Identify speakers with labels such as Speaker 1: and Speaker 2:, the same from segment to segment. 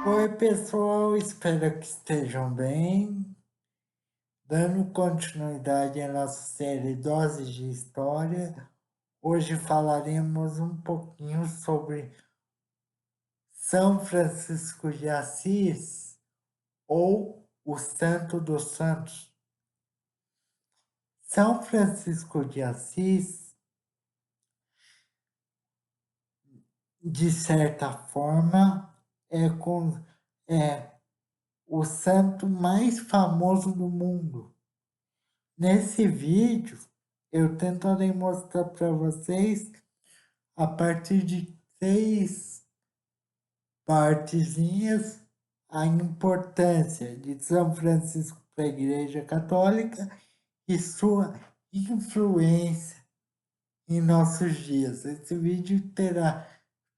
Speaker 1: Oi, pessoal, espero que estejam bem. Dando continuidade à nossa série Doses de História, hoje falaremos um pouquinho sobre São Francisco de Assis ou o Santo dos Santos. São Francisco de Assis, de certa forma, é o santo mais famoso do mundo. Nesse vídeo, eu tentarei mostrar para vocês, a partir de 6 partezinhas, a importância de São Francisco para a Igreja Católica e sua influência em nossos dias. Esse vídeo terá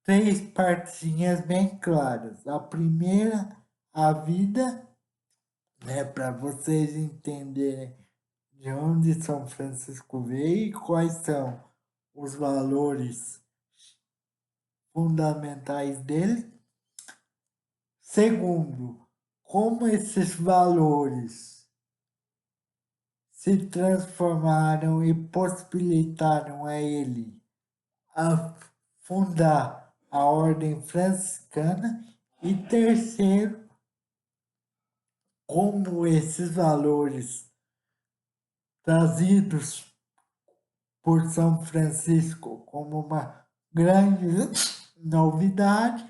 Speaker 1: 3 partezinhas bem claras. A primeira, a vida, né, para vocês entenderem de onde São Francisco veio e quais são os valores fundamentais dele. Segundo, como esses valores se transformaram e possibilitaram a ele a fundar a ordem franciscana. E terceiro, como esses valores trazidos por São Francisco como uma grande novidade,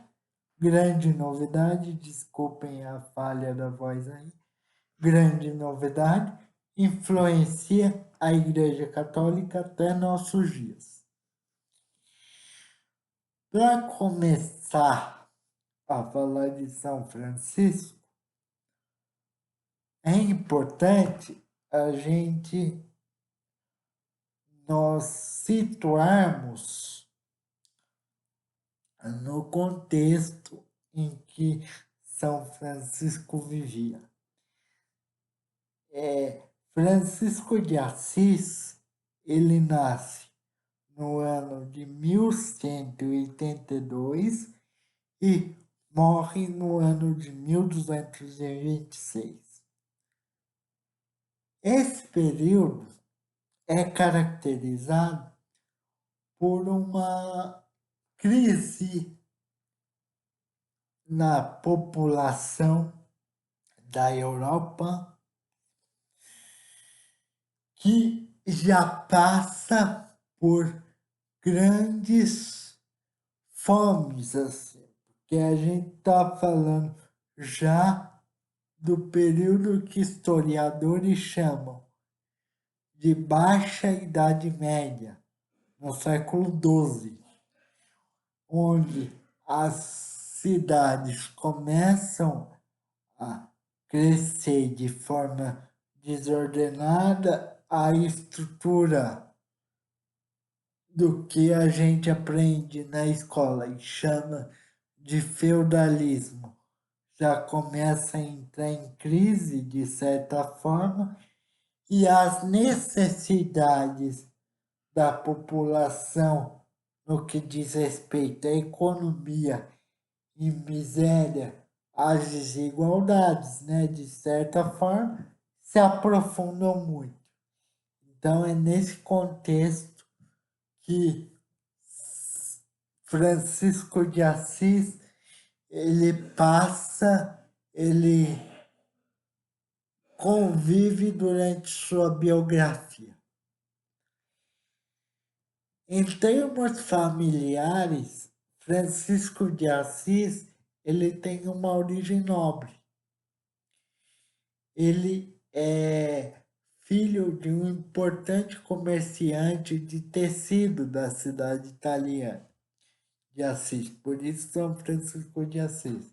Speaker 1: desculpem a falha da voz aí, grande novidade, influencia a Igreja Católica até nossos dias. Para começar a falar de São Francisco, é importante a gente nós situarmos no contexto em que São Francisco vivia. Francisco de Assis, ele nasce no ano de 1182 e morre no ano de 1226. Esse período é caracterizado por uma crise na população da Europa que já passa por grandes fomes, assim, porque a gente está falando já do período que historiadores chamam de Baixa Idade Média, no século XII, onde as cidades começam a crescer de forma desordenada. A estrutura do que a gente aprende na escola e chama de feudalismo já começa a entrar em crise de certa forma, e as necessidades da população no que diz respeito à economia e miséria, as desigualdades, né, de certa forma, se aprofundam muito. Então é nesse contexto que Francisco de Assis ele convive durante sua biografia. Em termos familiares, Francisco de Assis ele tem uma origem nobre. Ele é filho de um importante comerciante de tecido da cidade italiana de Assis, por isso São Francisco de Assis.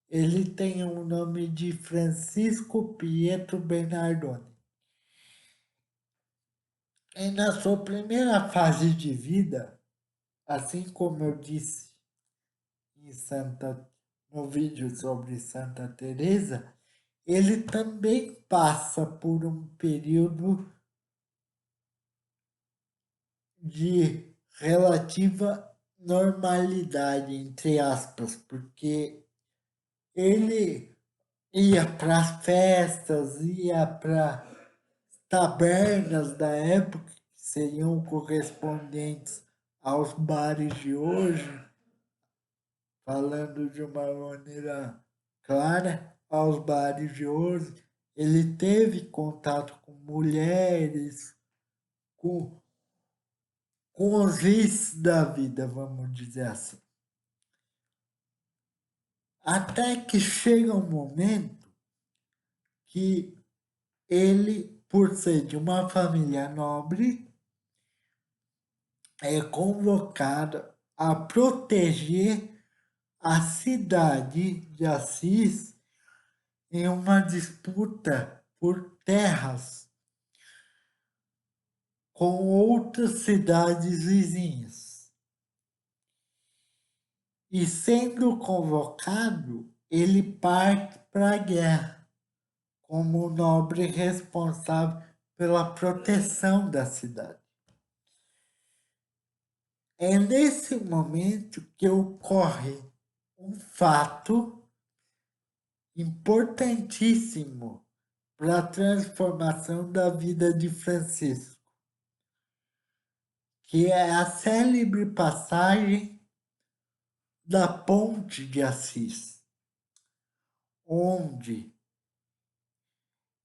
Speaker 1: Ele tem o nome de Francisco Pietro Bernardone. E na sua primeira fase de vida, assim como eu disse em no vídeo sobre Santa Teresa, ele também passa por um período de relativa normalidade, entre aspas, porque ele ia para as festas, ia para tabernas da época, que seriam correspondentes aos bares de hoje, falando de uma maneira clara, aos bares de hoje. Ele teve contato com mulheres, com, com os vícios da vida, vamos dizer assim. Até que chega um momento que ele, por ser de uma família nobre, é convocado a proteger a cidade de Assis em uma disputa por terras com outras cidades vizinhas. E sendo convocado, ele parte para a guerra como nobre responsável pela proteção da cidade. É nesse momento que ocorre um fato importantíssimo para a transformação da vida de Francisco, que é a célebre passagem da Ponte de Assis, onde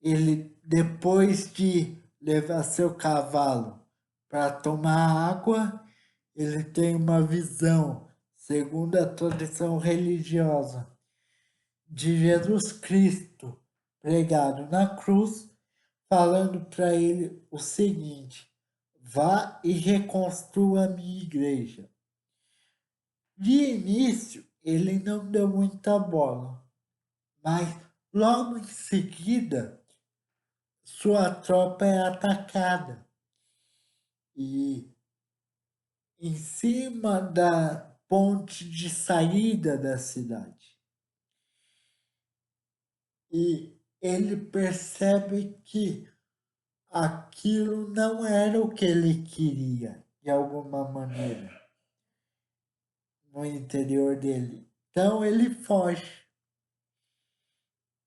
Speaker 1: ele, depois de levar seu cavalo para tomar água, ele tem uma visão, segundo a tradição religiosa, de Jesus Cristo pregado na cruz, falando para ele o seguinte: vá e reconstrua a minha igreja. De início, ele não deu muita bola, mas logo em seguida, sua tropa é atacada. E em cima da ponte de saída da cidade. E ele percebe que aquilo não era o que ele queria, de alguma maneira, no interior dele. Então ele foge.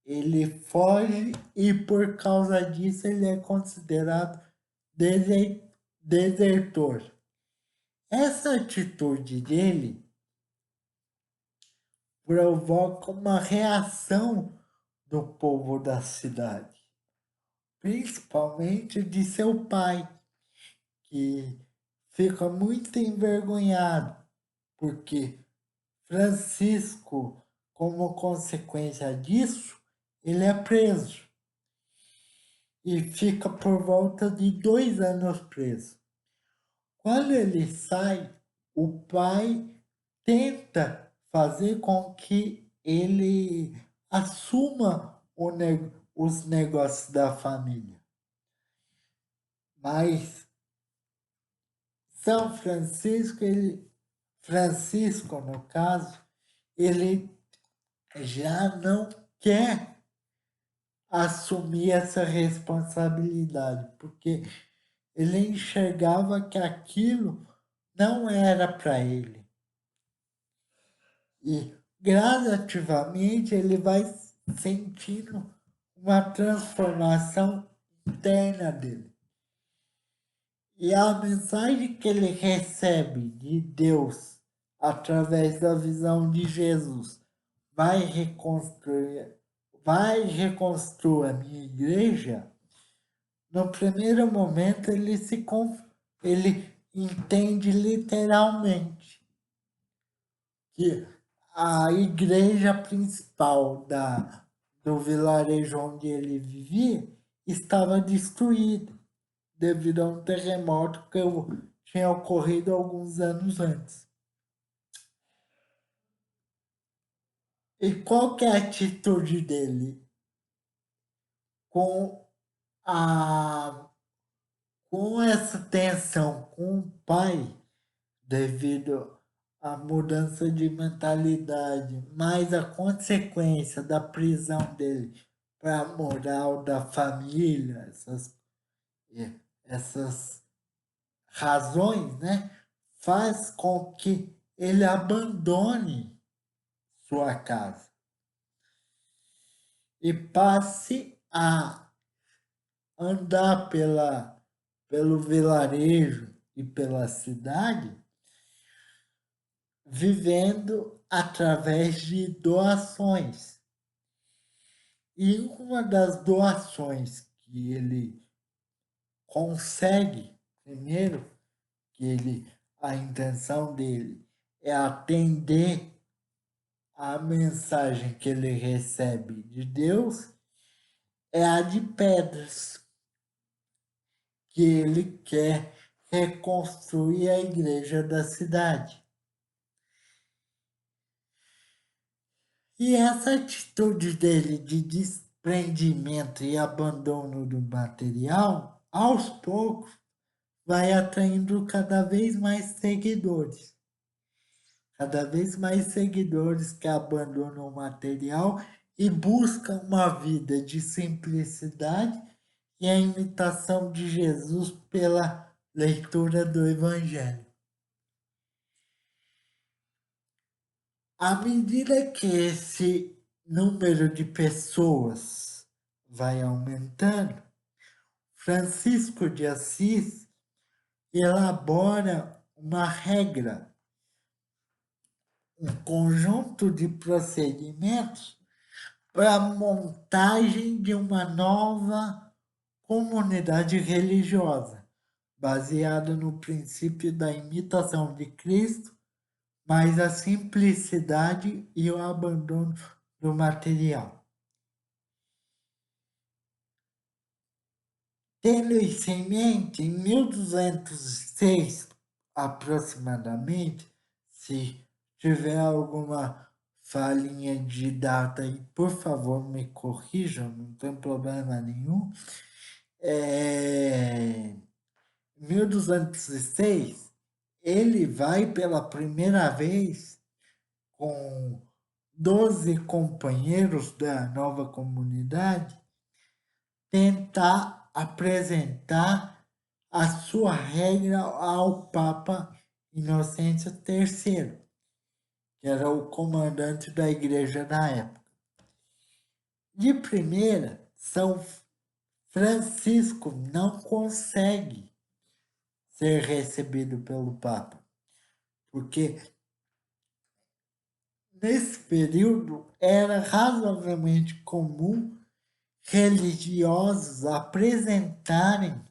Speaker 1: Ele foge e por causa disso ele é considerado desertor. Essa atitude dele provoca uma reação do povo da cidade, principalmente de seu pai, que fica muito envergonhado, porque Francisco, como consequência disso, ele é preso e fica por volta de 2 anos preso. Quando ele sai, o pai tenta fazer com que ele assuma os negócios da família. Mas São Francisco, Francisco, no caso, ele já não quer assumir essa responsabilidade, porque ele enxergava que aquilo não era para ele. E gradativamente ele vai sentindo uma transformação interna dele. E a mensagem que ele recebe de Deus através da visão de Jesus vai reconstruir a minha igreja. No primeiro momento ele entende literalmente que a igreja principal do vilarejo onde ele vivia estava destruída devido a um terremoto que tinha ocorrido alguns anos antes. E qual que é a atitude dele com a com essa tensão com o pai devido à mudança de mentalidade, mais a consequência da prisão dele para a moral da família, essas razões, né, faz com que ele abandone sua casa. e passe a andar pelo vilarejo e pela cidade, vivendo através de doações. E uma das doações que ele consegue, primeiro, a intenção dele é atender a mensagem que ele recebe de Deus, é a de pedras, que ele quer reconstruir a igreja da cidade. E essa atitude dele de desprendimento e abandono do material, aos poucos, vai atraindo cada vez mais seguidores. Cada vez mais seguidores que abandonam o material e buscam uma vida de simplicidade e a imitação de Jesus pela leitura do Evangelho. À medida que esse número de pessoas vai aumentando, Francisco de Assis elabora uma regra, um conjunto de procedimentos para a montagem de uma nova comunidade religiosa, baseada no princípio da imitação de Cristo, mas a simplicidade e o abandono do material. Tendo isso em mente, em 1206, aproximadamente, se tiver alguma falhinha de data aí, por favor, me corrijam, não tem problema nenhum. 1206, ele vai pela primeira vez com 12 companheiros da nova comunidade tentar apresentar a sua regra ao Papa Inocêncio III, que era o comandante da igreja da época. De primeira, São Francisco não consegue ser recebido pelo Papa, porque nesse período era razoavelmente comum religiosos apresentarem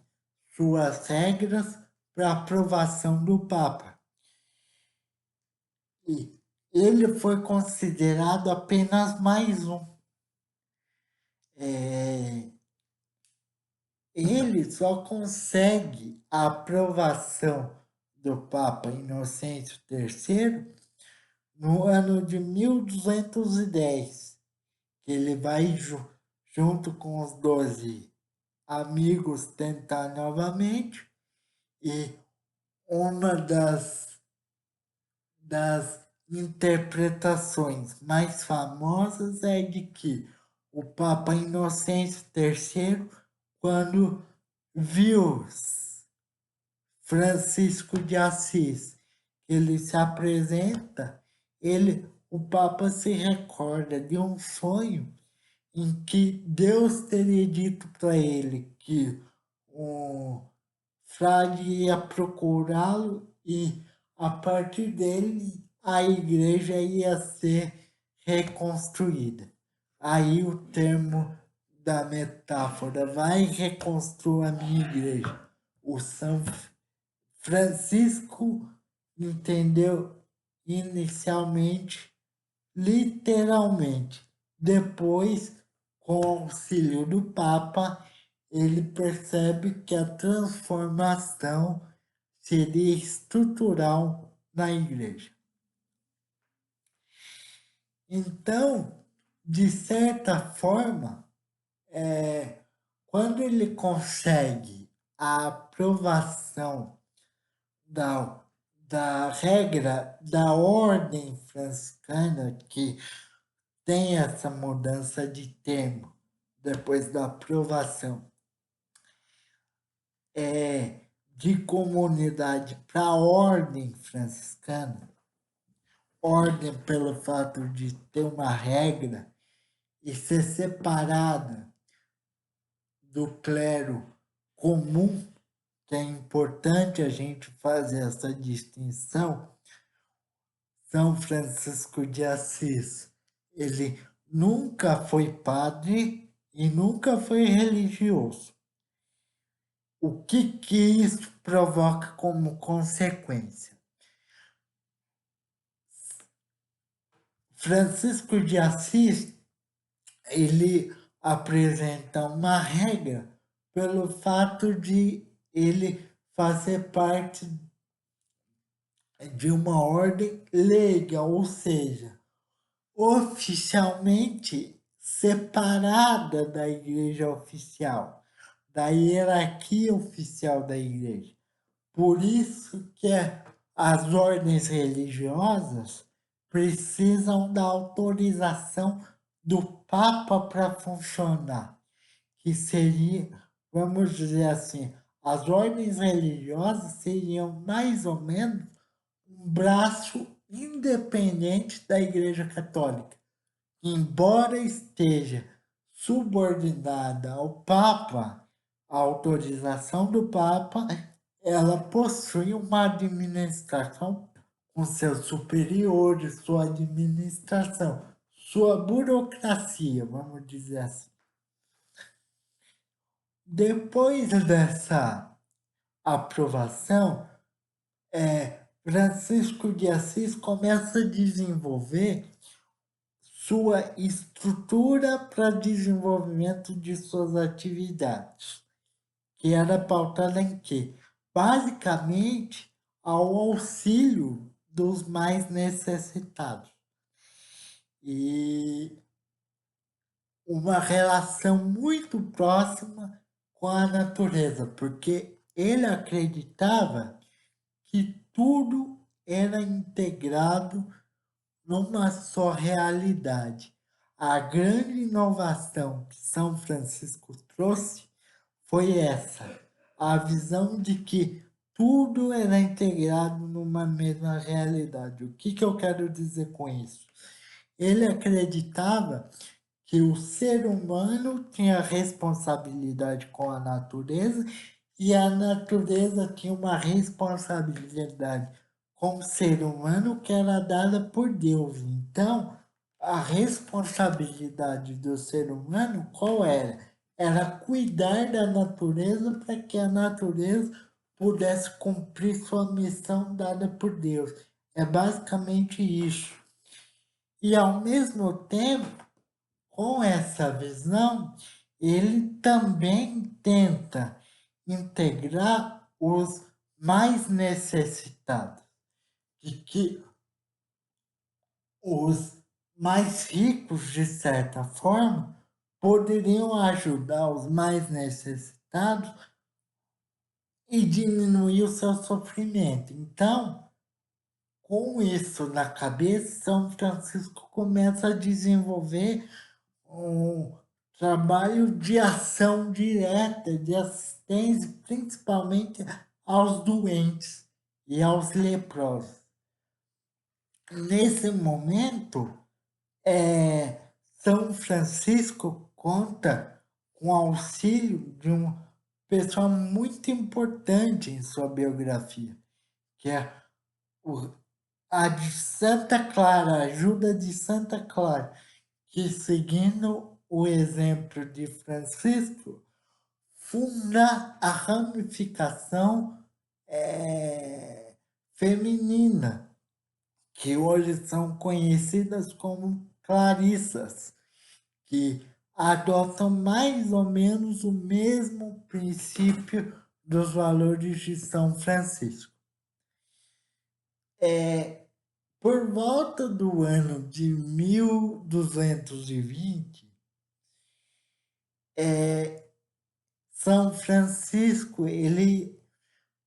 Speaker 1: suas regras para aprovação do Papa. E ele foi considerado apenas mais um. Ele só consegue a aprovação do Papa Inocêncio III no ano de 1210, que ele vai junto com os 12 amigos tentar novamente, e uma das interpretações mais famosas é de que o Papa Inocêncio III, quando viu Francisco de Assis, ele se apresenta, o Papa se recorda de um sonho em que Deus teria dito para ele que o frade ia procurá-lo e, a partir dele, a igreja ia ser reconstruída. Aí o termo da metáfora, vai reconstruir a minha igreja. O São Francisco entendeu inicialmente, literalmente. Depois, com o auxílio do Papa, ele percebe que a transformação seria estrutural na igreja. Então, de certa forma, quando ele consegue a aprovação da regra da ordem franciscana, que tem essa mudança de termo depois da aprovação, de comunidade para a ordem franciscana, ordem pelo fato de ter uma regra e ser separada do clero comum, que é importante a gente fazer essa distinção. São Francisco de Assis, ele nunca foi padre e nunca foi religioso. O que isso provoca como consequência? Francisco de Assis, ele apresenta uma regra pelo fato de ele fazer parte de uma ordem leiga, ou seja, oficialmente separada da igreja oficial, da hierarquia oficial da igreja. Por isso que as ordens religiosas precisam da autorização do Papa para funcionar, que seria, vamos dizer assim, as ordens religiosas seriam mais ou menos um braço independente da Igreja Católica, embora esteja subordinada ao Papa, a autorização do Papa, ela possui uma administração com seus superiores, sua administração, sua burocracia, vamos dizer assim. Depois dessa aprovação, Francisco de Assis começa a desenvolver sua estrutura para desenvolvimento de suas atividades, que era pautada em quê? Basicamente, ao auxílio dos mais necessitados. E uma relação muito próxima com a natureza, porque ele acreditava que tudo era integrado numa só realidade. A grande inovação que São Francisco trouxe foi essa, a visão de que tudo era integrado numa mesma realidade. O que eu quero dizer com isso? Ele acreditava que o ser humano tinha responsabilidade com a natureza e a natureza tinha uma responsabilidade com o ser humano que era dada por Deus. Então, a responsabilidade do ser humano qual era? Era cuidar da natureza para que a natureza pudesse cumprir sua missão dada por Deus. É basicamente isso. E ao mesmo tempo, com essa visão, ele também tenta integrar os mais necessitados, de que os mais ricos, de certa forma, poderiam ajudar os mais necessitados e diminuir o seu sofrimento. Então, com isso na cabeça, São Francisco começa a desenvolver um trabalho de ação direta, de assistência, principalmente aos doentes e aos leprosos. Nesse momento, São Francisco conta com o auxílio de uma pessoa muito importante em sua biografia, que é a de Santa Clara, a ajuda de Santa Clara, que seguindo o exemplo de Francisco, funda a ramificação feminina, que hoje são conhecidas como clarissas, que adotam mais ou menos o mesmo princípio dos valores de São Francisco. Por volta do ano de 1220, São Francisco ele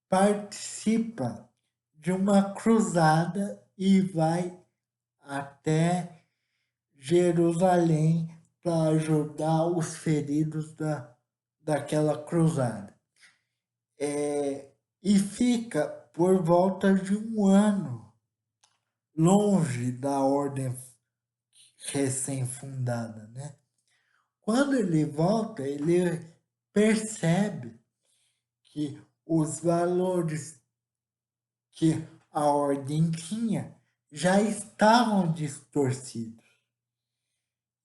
Speaker 1: participa de uma cruzada e vai até Jerusalém para ajudar os feridos daquela cruzada. E fica por volta de um ano longe da ordem recém-fundada, né? quando ele volta, ele percebe que os valores que a ordem tinha já estavam distorcidos.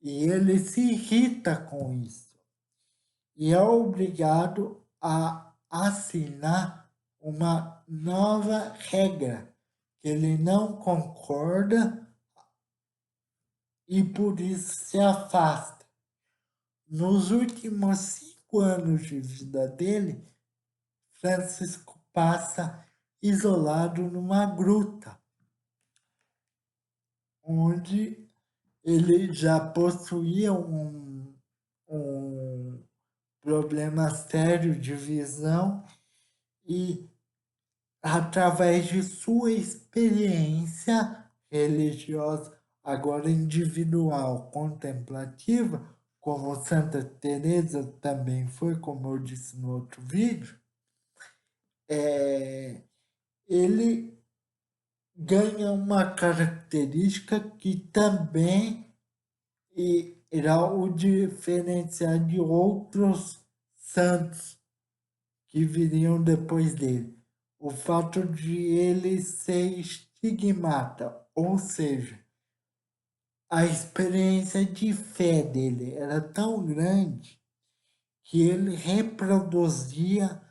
Speaker 1: E ele se irrita com isso. E é obrigado a assinar uma nova regra, que ele não concorda e por isso se afasta. Nos últimos 5 anos de vida dele, Francisco passa isolado numa gruta, onde ele já possuía um problema sério de visão e, através de sua experiência religiosa, agora individual, contemplativa, como Santa Teresa também foi, como eu disse no outro vídeo, ele ganha uma característica que também irá o diferenciar de outros santos que viriam depois dele. O fato de ele ser estigmata, ou seja, a experiência de fé dele era tão grande que ele reproduzia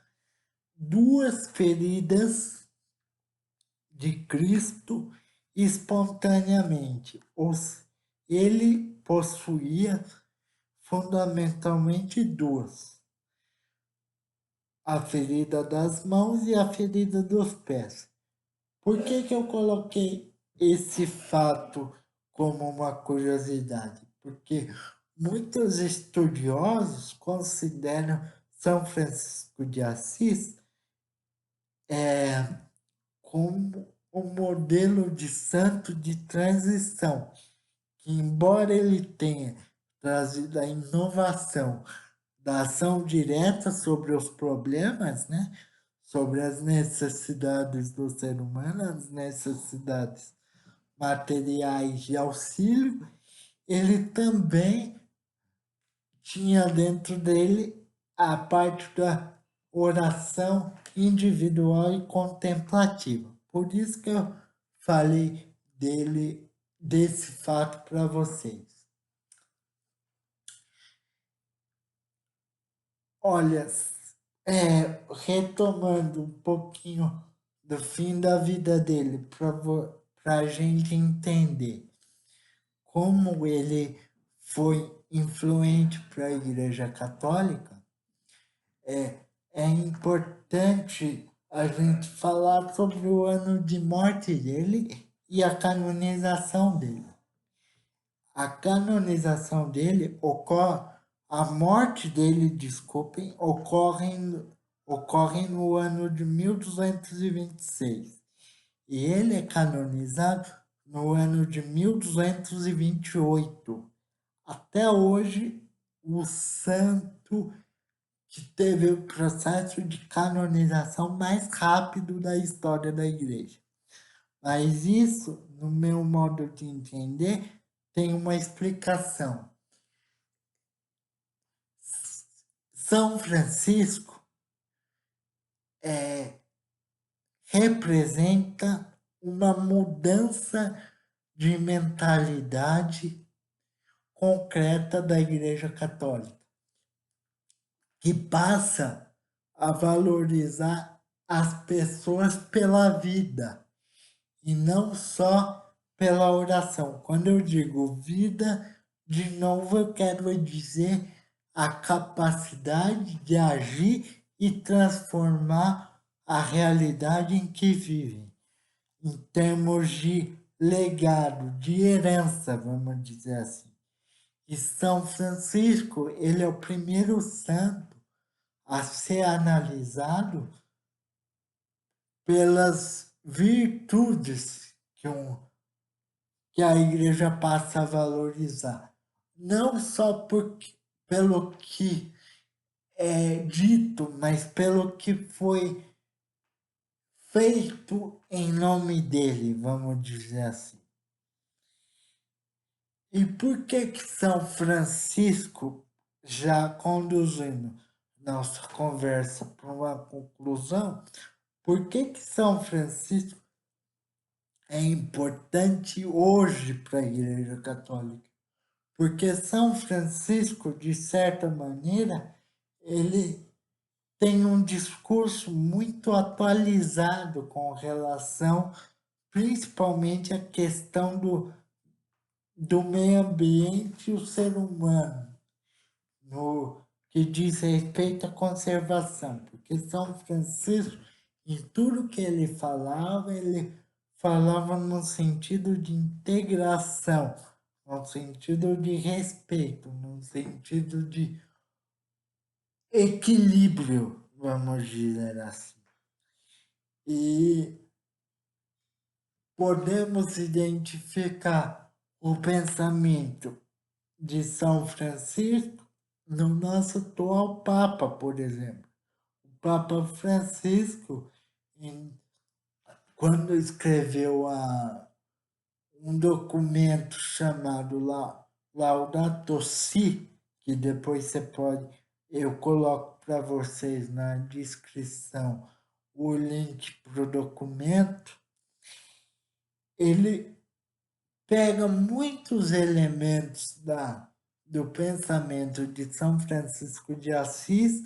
Speaker 1: 2 feridas de Cristo espontaneamente. Ele possuía fundamentalmente 2: a ferida das mãos e a ferida dos pés. Por que eu coloquei esse fato como uma curiosidade? Porque muitos estudiosos consideram São Francisco de Assis como um modelo de santo de transição, que embora ele tenha trazido a inovação da ação direta sobre os problemas, né? Sobre as necessidades do ser humano, as necessidades materiais de auxílio, ele também tinha dentro dele a parte da oração individual e contemplativa. Por isso que eu falei desse fato para vocês. Olha, retomando um pouquinho do fim da vida dele, para a gente entender como ele foi influente para a Igreja Católica, é importante a gente falar sobre o ano de morte dele e a canonização dele. A canonização dele ocorre, a morte dele, desculpem, ocorre no ano de 1226. E ele é canonizado no ano de 1228. Até hoje, o santo que teve o processo de canonização mais rápido da história da igreja. Mas isso, no meu modo de entender, tem uma explicação. São Francisco representa uma mudança de mentalidade concreta da Igreja Católica, que passa a valorizar as pessoas pela vida e não só pela oração. Quando eu digo vida, de novo eu quero dizer a capacidade de agir e transformar a realidade em que vivem, em termos de legado, de herança, vamos dizer assim. E São Francisco, ele é o primeiro santo a ser analisado pelas virtudes que a igreja passa a valorizar. Não só pelo que é dito, mas pelo que foi feito em nome dele, vamos dizer assim. E por que São Francisco já conduzindo nossa conversa para uma conclusão, por que São Francisco é importante hoje para a Igreja Católica? Porque São Francisco, de certa maneira, ele tem um discurso muito atualizado com relação, principalmente, à questão do meio ambiente e o ser humano, no que diz respeito à conservação, porque São Francisco, em tudo que ele falava no sentido de integração, no sentido de respeito, no sentido de equilíbrio, vamos dizer assim. E podemos identificar o pensamento de São Francisco no nosso atual Papa, por exemplo. O Papa Francisco, quando escreveu um documento chamado Laudato Si, que depois eu coloco para vocês na descrição o link para o documento, ele pega muitos elementos do pensamento de São Francisco de Assis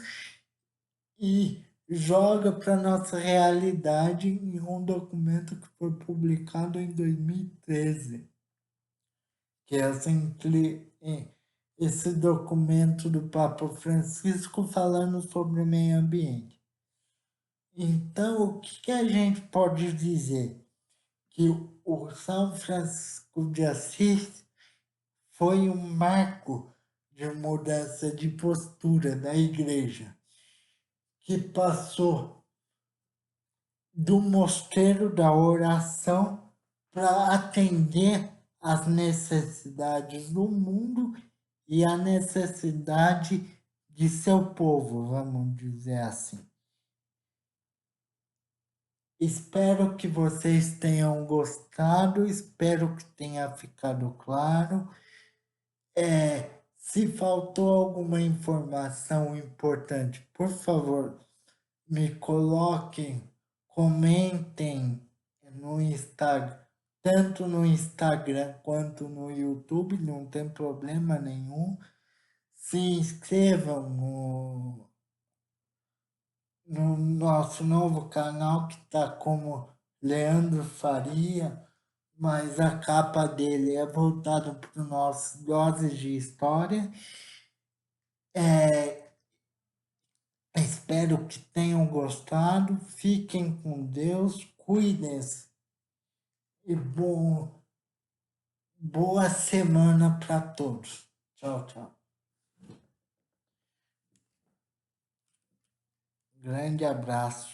Speaker 1: e joga para a nossa realidade em um documento que foi publicado em 2013, que é esse documento do Papa Francisco falando sobre o meio ambiente. Então, o que a gente pode dizer? Que o São Francisco de Assis foi um marco de mudança de postura da igreja, que passou do mosteiro da oração para atender às necessidades do mundo e à necessidade de seu povo, vamos dizer assim. Espero que vocês tenham gostado, espero que tenha ficado claro. Se faltou alguma informação importante, por favor, me coloquem, comentem no Instagram, tanto no Instagram quanto no YouTube, não tem problema nenhum. Se inscrevam no nosso novo canal, que está como Leandro Faria, mas a capa dele é voltada para o nosso Doses de História. Espero que tenham gostado. Fiquem com Deus, cuidem-se e boa semana para todos. Tchau, tchau. Grande abraço.